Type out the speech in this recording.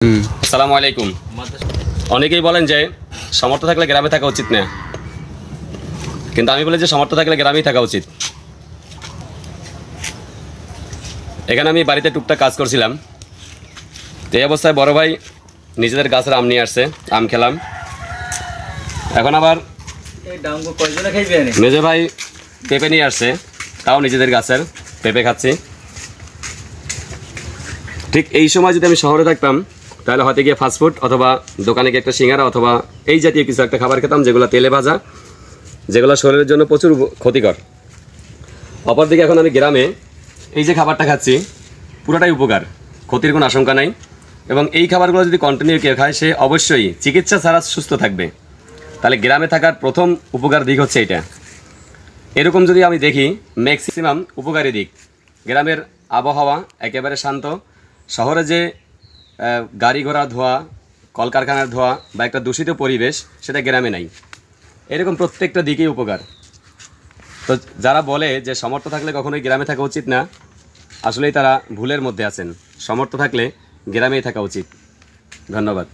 আসসালামু আলাইকুম। অনেকেই বলেন যে সমর্থ থাকলে গ্রামে থাকা উচিত না, কিন্তু আমি বলি যে সমর্থ থাকলে গ্রামেই থাকা উচিত। এখানে আমি বাড়িতে টুকটাক কাজ করছিলাম, তো এই অবস্থায় বড় ভাই নিজেদের গাছের আম নিয়ে আসছে, আম খেলাম। এখন আবার মেজে ভাই পেঁপে নিয়ে আসছে, তাও নিজেদের গাছের পেঁপে খাচ্ছি। ঠিক এই সময় যদি আমি শহরে থাকতাম তাহলে হয়তো গিয়ে ফাস্টফুড অথবা দোকানে গিয়ে একটা সিঙ্গারা অথবা এই জাতীয় কিছু একটা খাবার খেতাম, যেগুলো তেলে ভাজা, যেগুলো শরীরের জন্য প্রচুর ক্ষতিকর। অপরদিকে এখন আমি গ্রামে এই যে খাবারটা খাচ্ছি পুরোটাই উপকার, ক্ষতির কোনো আশঙ্কা নাই। এবং এই খাবারগুলো যদি কন্টিনিউ কেউ খায় সে অবশ্যই চিকিৎসা ছাড়া সুস্থ থাকবে। তাহলে গ্রামে থাকার প্রথম উপকার দিক হচ্ছে এটা। এরকম যদি আমি দেখি ম্যাক্সিমাম উপকারী দিক, গ্রামের আবহাওয়া একেবারে শান্ত, শহরে যে গাড়ি ঘোড়া ধোয়া, কলকারখানার ধোয়া বা একটা দূষিত পরিবেশ, সেটা গ্রামে নাই। এরকম প্রত্যেকটা দিকেই উপকার। তো যারা বলে যে সমর্থ থাকলে কখনোই গ্রামে থাকা উচিত না, আসলেই তারা ভুলের মধ্যে আছেন। সমর্থ থাকলে গ্রামেই থাকা উচিত। ধন্যবাদ।